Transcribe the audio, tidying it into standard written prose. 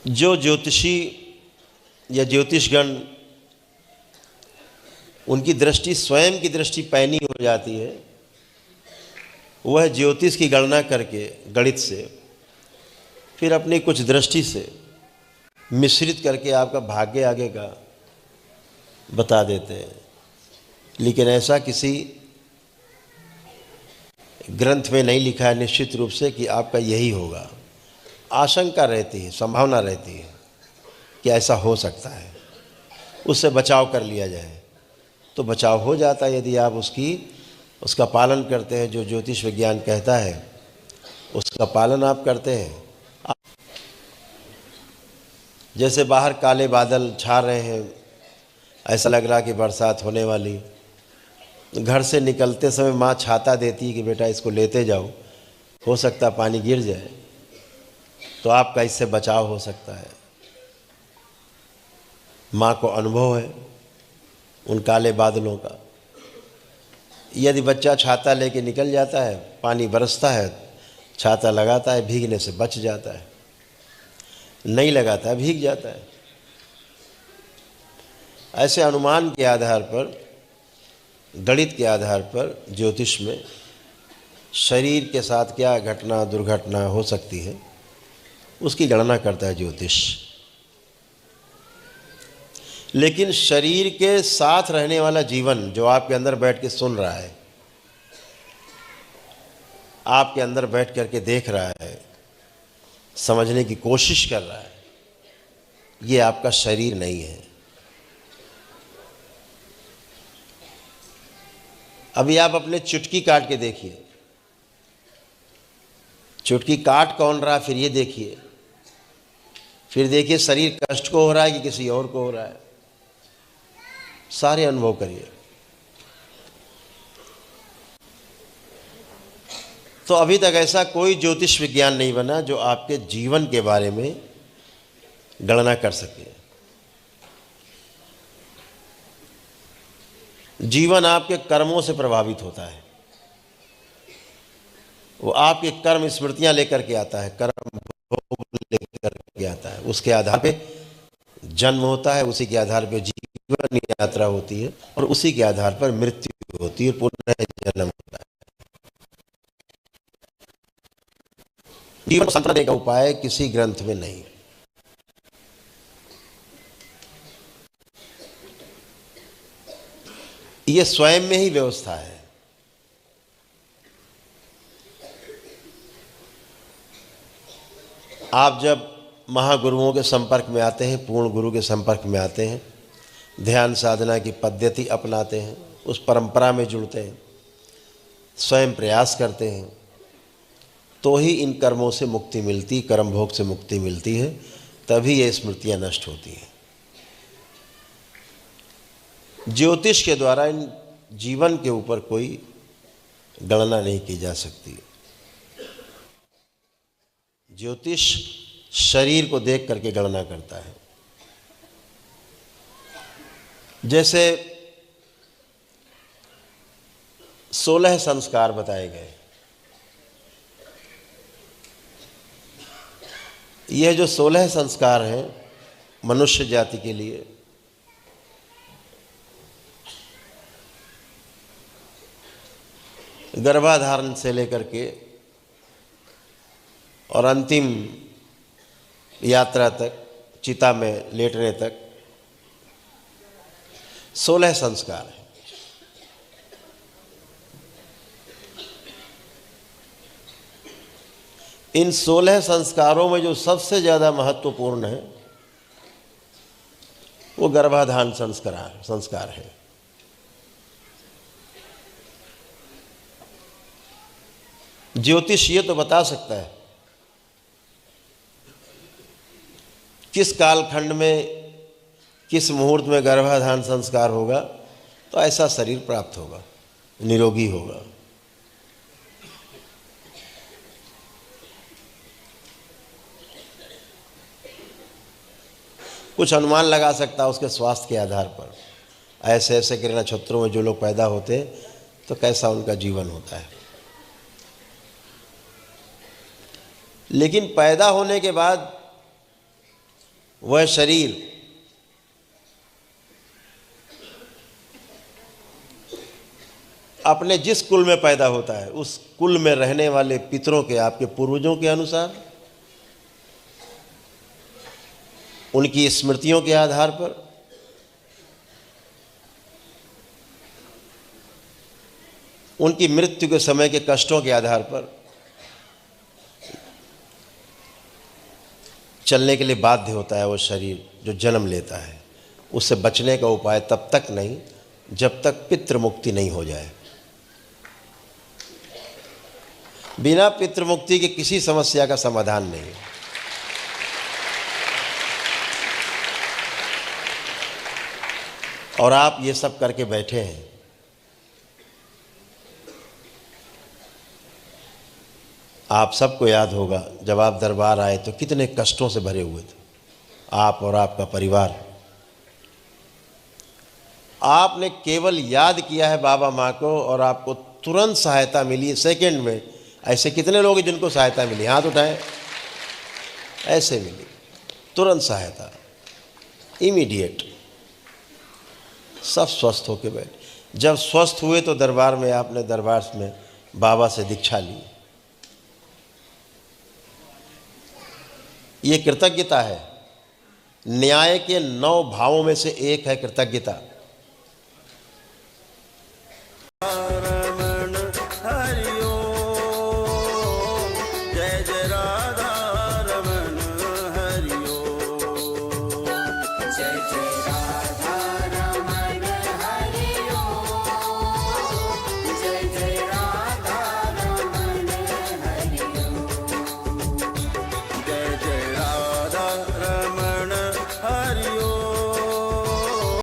जो ज्योतिषी या ज्योतिषगण, उनकी दृष्टि स्वयं की दृष्टि पैनी हो जाती है, वह ज्योतिष की गणना करके गणित से फिर अपनी कुछ दृष्टि से मिश्रित करके आपका भाग्य आगे का बता देते हैं। लेकिन ऐसा किसी ग्रंथ में नहीं लिखा है निश्चित रूप से कि आपका यही होगा। आशंका रहती है, संभावना रहती है कि ऐसा हो सकता है, उससे बचाव कर लिया जाए तो बचाव हो जाता है यदि आप उसका पालन करते हैं। जो ज्योतिष विज्ञान कहता है उसका पालन आप करते हैं। जैसे बाहर काले बादल छा रहे हैं, ऐसा लग रहा कि बरसात होने वाली, घर से निकलते समय माँ छाता देती है कि बेटा इसको लेते जाओ, हो सकता पानी गिर जाए, तो आपका इससे बचाव हो सकता है। माँ को अनुभव है उन काले बादलों का। यदि बच्चा छाता लेके निकल जाता है, पानी बरसता है, छाता लगाता है, भीगने से बच जाता है, नहीं लगाता है भीग जाता है। ऐसे अनुमान के आधार पर, गणित के आधार पर ज्योतिष में शरीर के साथ क्या घटना दुर्घटना हो सकती है उसकी गणना करता है ज्योतिष। लेकिन शरीर के साथ रहने वाला जीवन जो आपके अंदर बैठ के सुन रहा है, आपके अंदर बैठ करके देख रहा है, समझने की कोशिश कर रहा है, ये आपका शरीर नहीं है। अभी आप अपने चुटकी काट के देखिए, चुटकी काट कौन रहा, फिर ये देखिए, फिर देखिए शरीर कष्ट को हो रहा है कि किसी और को हो रहा है। सारे अनुभव करिए। तो अभी तक ऐसा कोई ज्योतिष विज्ञान नहीं बना जो आपके जीवन के बारे में गणना कर सके। जीवन आपके कर्मों से प्रभावित होता है, वो आपके कर्म स्मृतियां लेकर के आता है, कर्म भोग लेकर के आता है। उसके आधार पे जन्म होता है, उसी के आधार पे जीवन यात्रा होती है और उसी के आधार पर मृत्यु होती है, पुनः जन्म होता है। जीवन को संतुलन देने का उपाय किसी ग्रंथ में नहीं। ये स्वयं में ही व्यवस्था है। आप जब महागुरुओं के संपर्क में आते हैं, पूर्ण गुरु के संपर्क में आते हैं, ध्यान साधना की पद्धति अपनाते हैं, उस परंपरा में जुड़ते हैं, स्वयं प्रयास करते हैं, तो ही इन कर्मों से मुक्ति मिलती, कर्म भोग से मुक्ति मिलती है। तभी ये स्मृतियां नष्ट होती हैं। ज्योतिष के द्वारा इन जीवन के ऊपर कोई गणना नहीं की जा सकती। ज्योतिष शरीर को देख करके गणना करता है। जैसे 16 संस्कार बताए गए, यह जो 16 संस्कार हैं मनुष्य जाति के लिए, गर्भाधारण से लेकर के और अंतिम यात्रा तक, चिता में लेटने तक 16 संस्कार हैं। इन 16 संस्कारों में जो सबसे ज़्यादा महत्वपूर्ण है वो गर्भाधान संस्कार है। ज्योतिष ये तो बता सकता है किस कालखंड में, किस मुहूर्त में गर्भाधान संस्कार होगा तो ऐसा शरीर प्राप्त होगा, निरोगी होगा। कुछ अनुमान लगा सकता है उसके स्वास्थ्य के आधार पर, ऐसे ऐसे के नक्षत्रों में जो लोग पैदा होते हैं तो कैसा उनका जीवन होता है। लेकिन पैदा होने के बाद वह शरीर अपने जिस कुल में पैदा होता है उस कुल में रहने वाले पितरों के, आपके पूर्वजों के अनुसार, उनकी स्मृतियों के आधार पर, उनकी मृत्यु के समय के कष्टों के आधार पर चलने के लिए बाध्य होता है वो शरीर जो जन्म लेता है। उससे बचने का उपाय तब तक नहीं जब तक पितृ मुक्ति नहीं हो जाए। बिना पितृ मुक्ति के किसी समस्या का समाधान नहीं। और आप ये सब करके बैठे हैं। आप सबको याद होगा जब आप दरबार आए तो कितने कष्टों से भरे हुए थे आप और आपका परिवार। आपने केवल याद किया है बाबा माँ को और आपको तुरंत सहायता मिली सेकंड में। ऐसे कितने लोग हैं जिनको सहायता मिली? हाथ उठाएं। ऐसे मिली तुरंत सहायता, इमीडिएट। सब स्वस्थ होके बैठे। जब स्वस्थ हुए तो दरबार में आपने दरबार में बाबा से दीक्षा ली। ये कृतज्ञता है। न्याय के 9 भावों में से एक है कृतज्ञता।